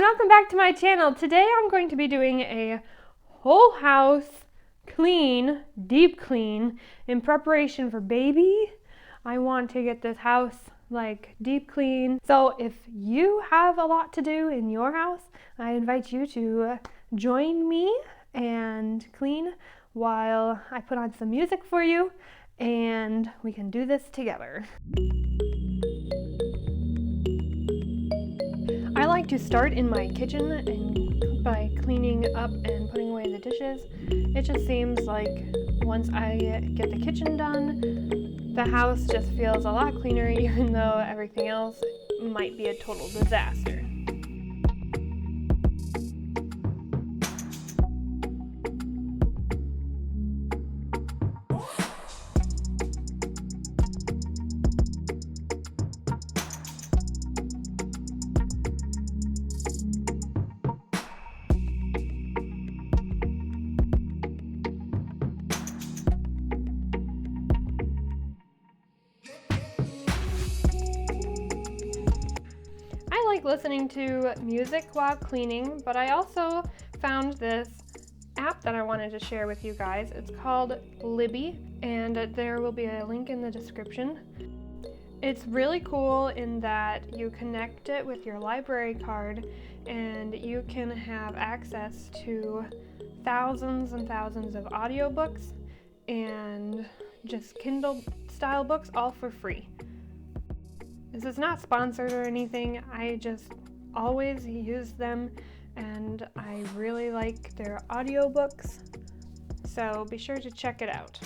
and welcome back to my channel. Today I'm going to be doing a whole house clean, deep clean in preparation for baby. I want to get this house like deep clean. So if you have a lot to do in your house, I invite you to join me and clean while I put on some music for you and we can do this together. I like to start in my kitchen and by cleaning up and putting away the dishes. It just seems like once I get the kitchen done, the house just feels a lot cleaner, even though everything else might be a total disaster. I like listening to music while cleaning, but I also found this app that I wanted to share with you guys. It's called Libby, and there will be a link in the description. It's really cool in that you connect it with your library card and you can have access to thousands and thousands of audiobooks and just Kindle style books all for free. This is not sponsored or anything, I just always use them and I really like their audiobooks, so be sure to check it out.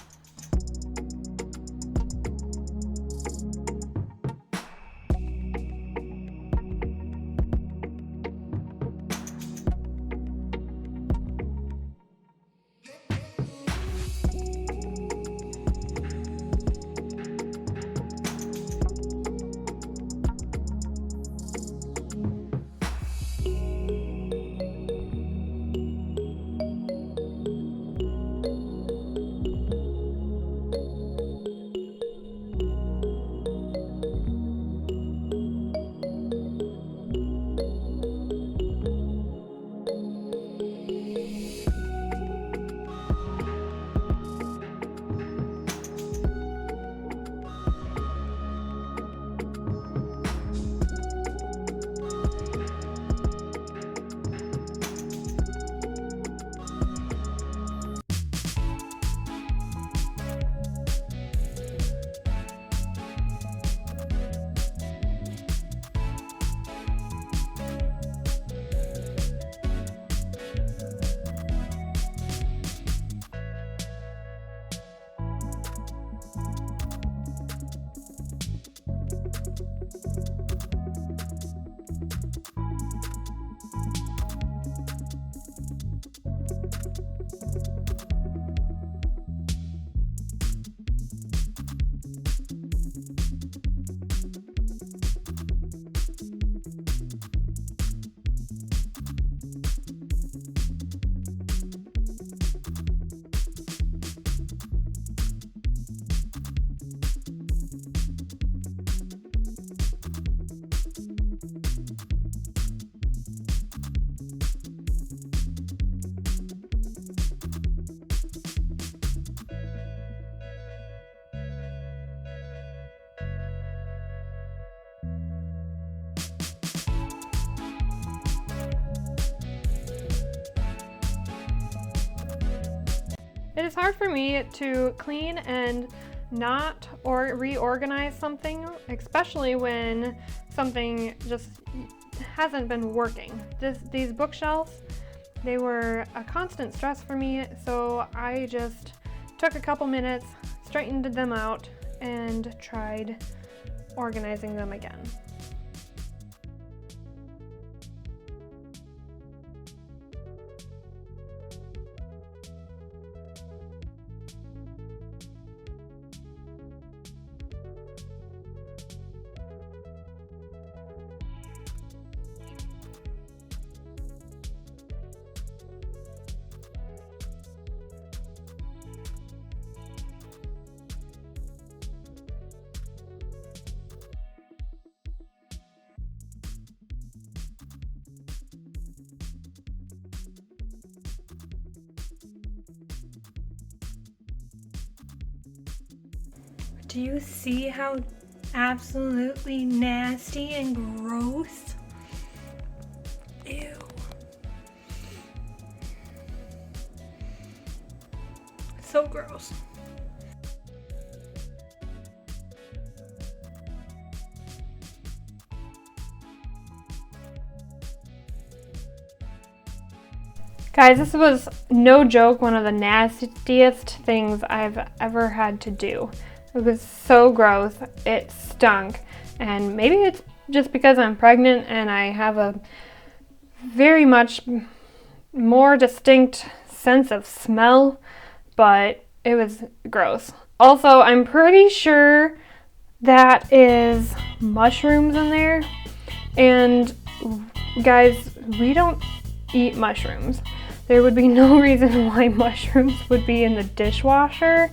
It is hard for me to clean and not or reorganize something, especially when something just hasn't been working. These bookshelves, they were a constant stress for me, so I just took a couple minutes, straightened them out, and tried organizing them again. Do you see how absolutely nasty and gross? Ew. So gross. Guys, this was no joke one of the nastiest things I've ever had to do. It was so gross. It stunk. And maybe it's just because I'm pregnant and I have a very much more distinct sense of smell, but it was gross. Also, I'm pretty sure that is mushrooms in there. And guys, we don't eat mushrooms. There would be no reason why mushrooms would be in the dishwasher.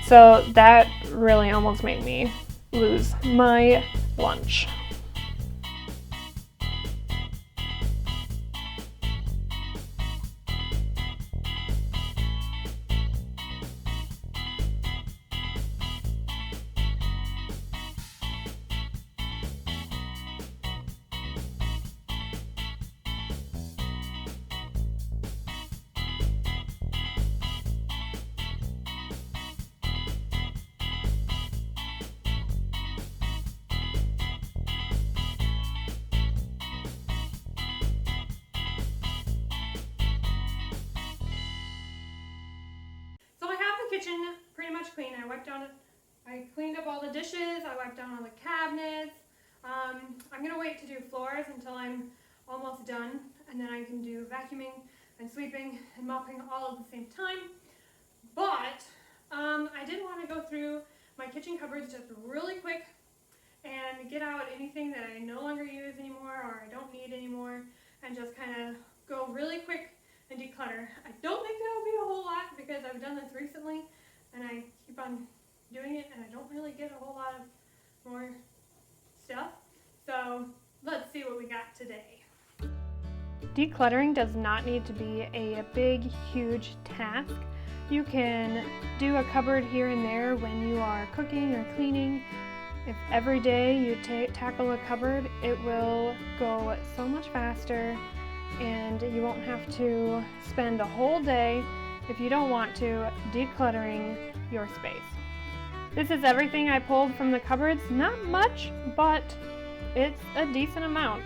So that really almost made me lose my lunch. So I have the kitchen pretty much clean. I cleaned up all the dishes, I wiped down all the cabinets. I'm gonna wait to do floors until I'm almost done, and then I can do vacuuming and sweeping and mopping all at the same time. But I did want to go through my kitchen cupboards just really quick and get out anything that I no longer use anymore or I don't need anymore, and just kind of go really quick and declutter. I don't think that'll be a whole lot because I've done this recently and I keep on doing it and I don't really get a whole lot of more stuff. So let's see what we got today. Decluttering does not need to be a big, huge task. You can do a cupboard here and there when you are cooking or cleaning. If every day you tackle a cupboard, it will go so much faster and you won't have to spend a whole day, if you don't want to, decluttering your space. This is everything I pulled from the cupboards. Not much, but it's a decent amount.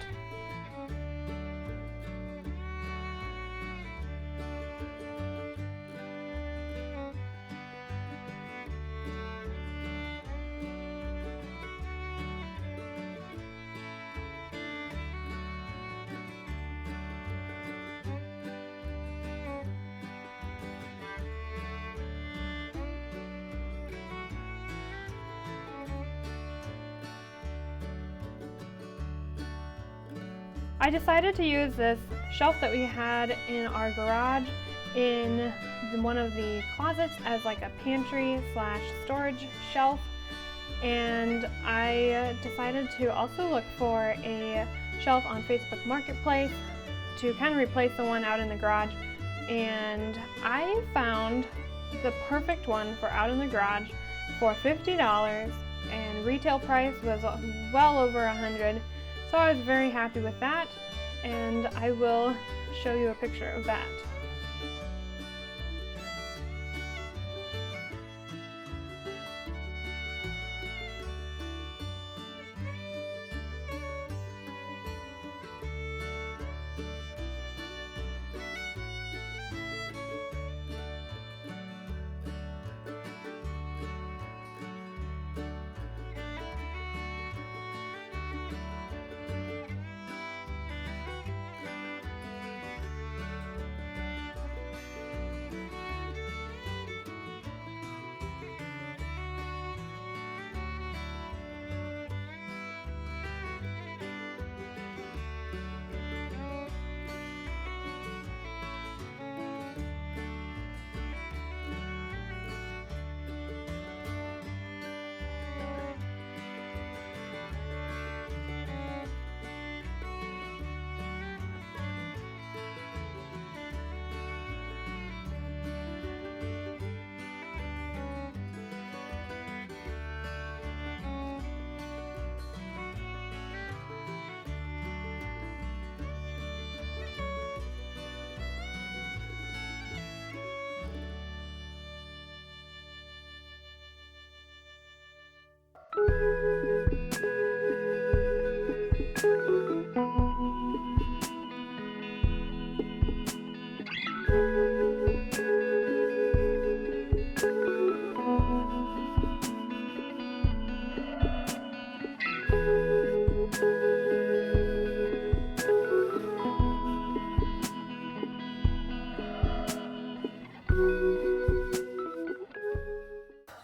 I decided to use this shelf that we had in our garage in one of the closets as like a pantry / storage shelf, and I decided to also look for a shelf on Facebook Marketplace to kind of replace the one out in the garage, and I found the perfect one for out in the garage for $50, and retail price was well over $100. So I was very happy with that, and I will show you a picture of that.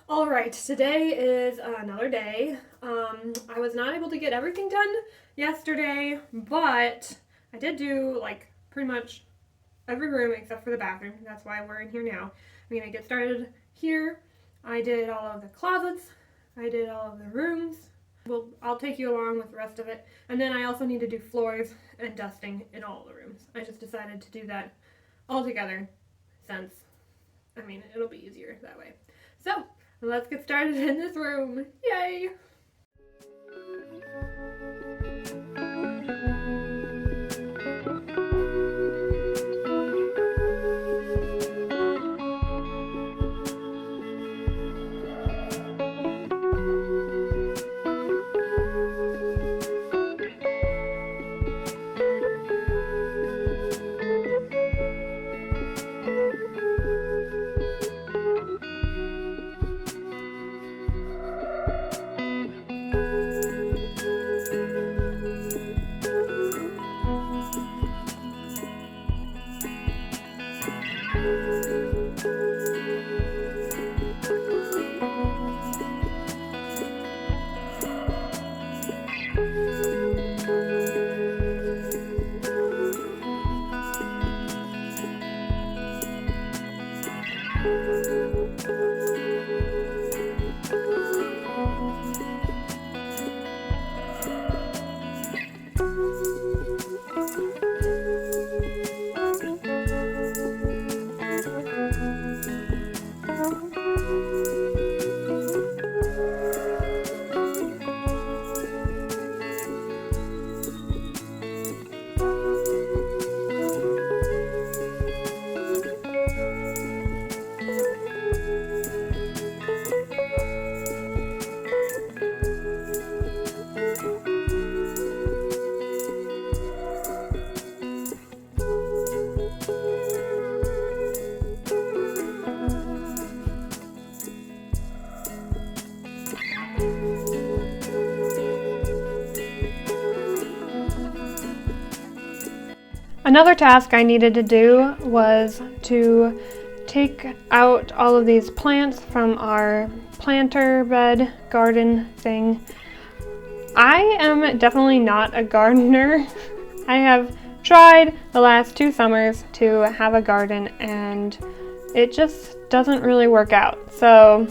Alright, today is another day. I was not able to get everything done yesterday, but I did do like pretty much every room except for the bathroom. That's why we're in here now. I'm gonna get started here. I did all of the closets. I did all of the rooms. I'll take you along with the rest of it. And then I also need to do floors and dusting in all the rooms. I just decided to do that all together since, it'll be easier that way. So, let's get started in this room. Yay! Another task I needed to do was to take out all of these plants from our planter bed garden thing. I am definitely not a gardener. I have tried the last 2 summers to have a garden and it just doesn't really work out. So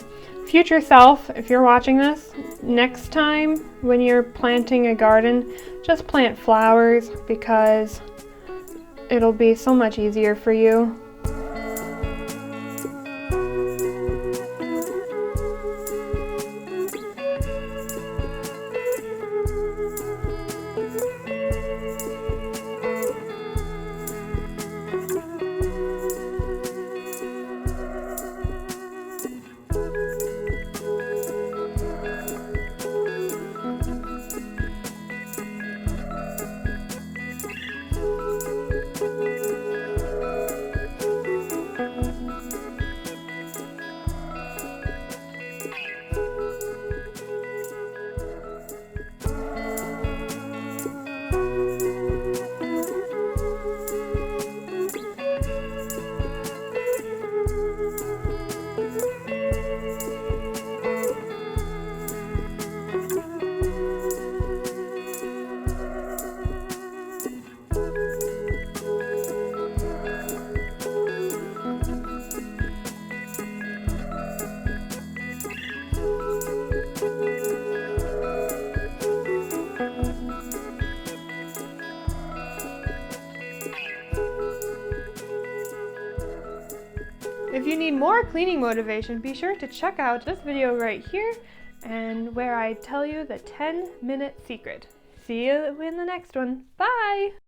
future self, if you're watching this, next time when you're planting a garden, just plant flowers because it'll be so much easier for you. If you need more cleaning motivation, be sure to check out this video right here and where I tell you the 10-minute secret. See you in the next one. Bye!